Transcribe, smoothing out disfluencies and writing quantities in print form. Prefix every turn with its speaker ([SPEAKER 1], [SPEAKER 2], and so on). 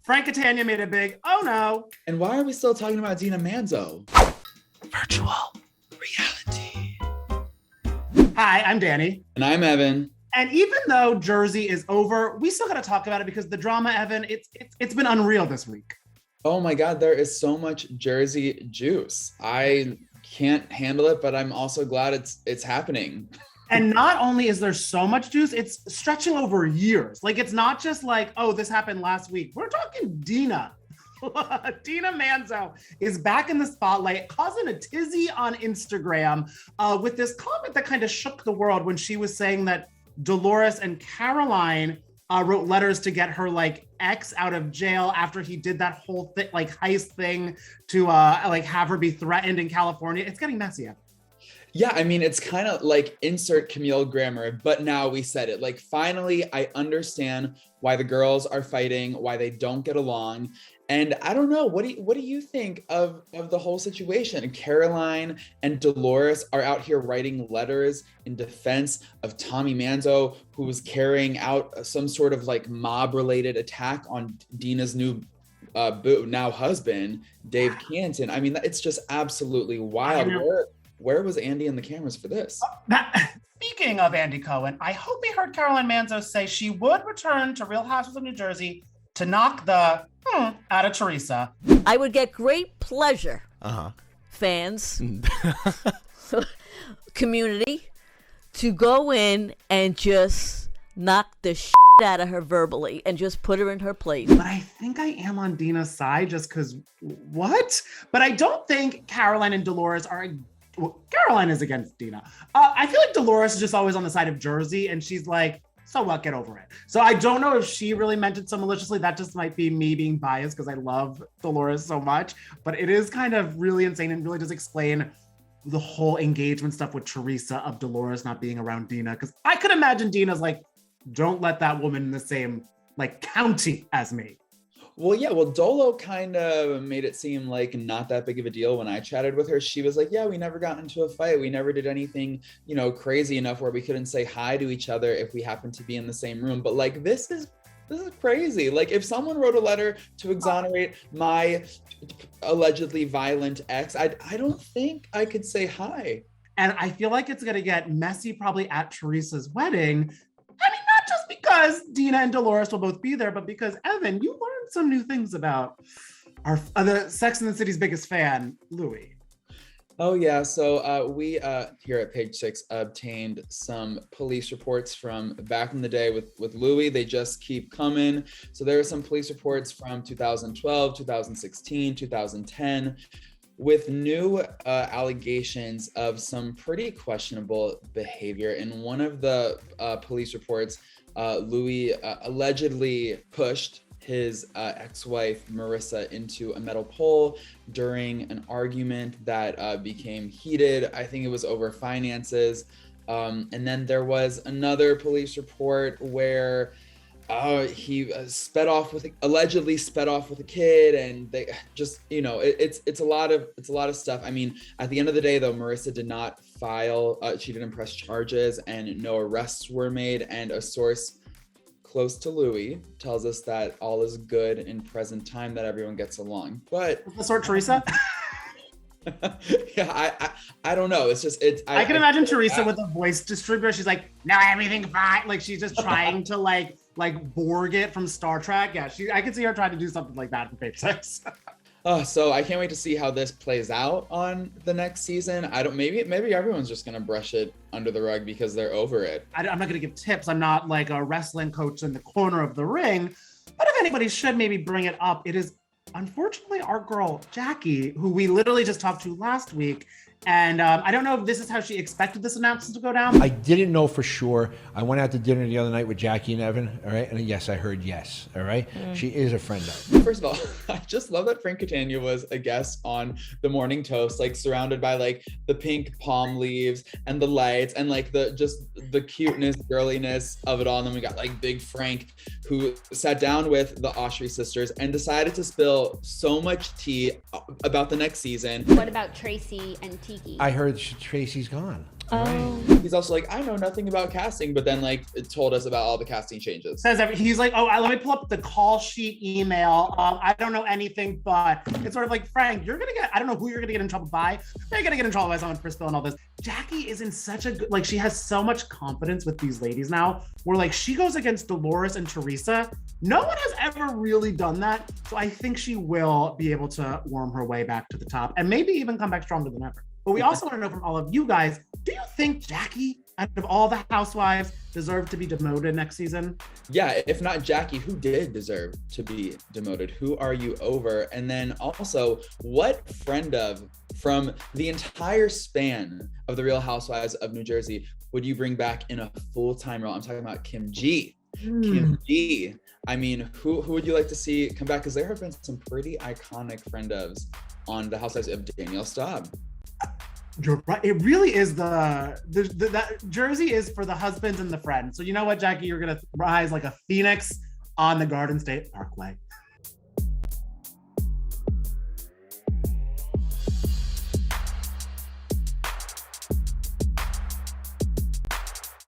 [SPEAKER 1] Frank Catania made a big, oh no.
[SPEAKER 2] And why are we still talking about Dina Manzo?
[SPEAKER 1] Virtual reality. Hi, I'm Danny.
[SPEAKER 2] And I'm Evan.
[SPEAKER 1] And even though Jersey is over, we still got to talk about it because the drama, Evan, it's been unreal this week.
[SPEAKER 2] Oh my God, there is so much Jersey juice. I can't handle it, but I'm also glad it's happening.
[SPEAKER 1] And not only is there so much juice, it's stretching over years. Like, it's not just like, oh, this happened last week. We're talking Dina. Dina Manzo is back in the spotlight, causing a tizzy on Instagram with this comment that kind of shook the world when she was saying that Dolores and Caroline wrote letters to get her like ex out of jail after he did that whole heist thing to have her be threatened in California. It's getting messy.
[SPEAKER 2] Yeah, I mean, it's kind of like insert Camille Grammer, but now we said it. Like, finally, I understand why the girls are fighting, why they don't get along. And I don't know, what do you think of the whole situation? Caroline and Dolores are out here writing letters in defense of Tommy Manzo, who was carrying out some sort of like mob-related attack on Dina's new now husband, Dave Canton. I mean, it's just absolutely wild. Where was Andy and the cameras for this?
[SPEAKER 1] Speaking of Andy Cohen, I hope he heard Caroline Manzo say she would return to Real Housewives of New Jersey to knock the out of Teresa.
[SPEAKER 3] I would get great pleasure, fans, community, to go in and just knock the shit out of her verbally and just put her in her place.
[SPEAKER 1] But I think I am on Dina's side just because what? But I don't think Caroline and Dolores are. Well, Caroline is against Dina. I feel like Dolores is just always on the side of Jersey, and she's like, so what, get over it. So I don't know if she really meant it so maliciously. That just might be me being biased because I love Dolores so much. But it is kind of really insane and really does explain the whole engagement stuff with Teresa of Dolores not being around Dina. Because I could imagine Dina's like, don't let that woman in the same county as me.
[SPEAKER 2] Well, yeah, Dolo kind of made it seem like not that big of a deal when I chatted with her. She was like, yeah, we never got into a fight. We never did anything, crazy enough where we couldn't say hi to each other if we happened to be in the same room. But like, this is crazy. Like, if someone wrote a letter to exonerate my allegedly violent ex, I don't think I could say hi.
[SPEAKER 1] And I feel like it's going to get messy probably at Teresa's wedding. I mean, not just because Dina and Dolores will both be there, but because, Evan, you learned some new things about the Sex and the City's biggest fan, Louie.
[SPEAKER 2] Oh yeah, so we here at Page 6 obtained some police reports from back in the day with Louie. They just keep coming. So there are some police reports from 2012, 2016, 2010, with new allegations of some pretty questionable behavior. In one of the police reports, Louie allegedly pushed his ex-wife Marissa into a metal pole during an argument that became heated. I think it was over finances. And then there was another police report where he allegedly sped off with a kid, and they just, it's a lot of stuff. I mean, at the end of the day though, Marissa did not file, she didn't press charges, and no arrests were made. And a source close to Louie tells us that all is good in present time, that everyone gets along. But
[SPEAKER 1] the sort Teresa?
[SPEAKER 2] Yeah, I don't know. It's just
[SPEAKER 1] I can imagine Teresa with a voice distributor. She's like, now everything fine. Like, she's just trying to like Borg it from Star Trek. Yeah, I can see her trying to do something like that for Page 6.
[SPEAKER 2] So I can't wait to see how this plays out on the next season. Maybe everyone's just gonna brush it under the rug because they're over it.
[SPEAKER 1] I'm not gonna give tips. I'm not like a wrestling coach in the corner of the ring. But if anybody should maybe bring it up, it is unfortunately our girl Jackie, who we literally just talked to last week. And I don't know if this is how she expected this announcement to go down.
[SPEAKER 4] I didn't know for sure. I went out to dinner the other night with Jackie and Evan, all right? And yes, I heard yes, all right? She is a friend of.
[SPEAKER 2] First of all, I just love that Frank Catania was a guest on The Morning Toast, like surrounded by like the pink palm leaves and the lights and like the cuteness, girliness of it all. And then we got like Big Frank, who sat down with the Oshry sisters and decided to spill so much tea about the next season.
[SPEAKER 5] What about Tracy and Tiki?
[SPEAKER 4] I heard Tracy's gone.
[SPEAKER 2] He's also like, I know nothing about casting, but then like it told us about all the casting changes.
[SPEAKER 1] He's like, oh, let me pull up the call sheet email. I don't know anything, but it's sort of like, Frank, I don't know who you're gonna get in trouble by. You're gonna get in trouble by someone for spilling all this. Jackie is in such a good, like, she has so much confidence with these ladies now, where like she goes against Dolores and Teresa. No one has ever really done that. So I think she will be able to worm her way back to the top and maybe even come back stronger than ever. But we also want to know from all of you guys, do you think Jackie, out of all the housewives, deserve to be demoted next season?
[SPEAKER 2] Yeah, if not Jackie, who did deserve to be demoted? Who are you over? And then also, what friend of from the entire span of the Real Housewives of New Jersey would you bring back in a full-time role? I'm talking about Kim G. Kim G. I mean, who would you like to see come back? Because there have been some pretty iconic friend ofs on the Housewives of Danielle Staub.
[SPEAKER 1] You're right. It really is that Jersey is for the husbands and the friends. So you know what, Jackie, you're gonna rise like a phoenix on the Garden State Parkway.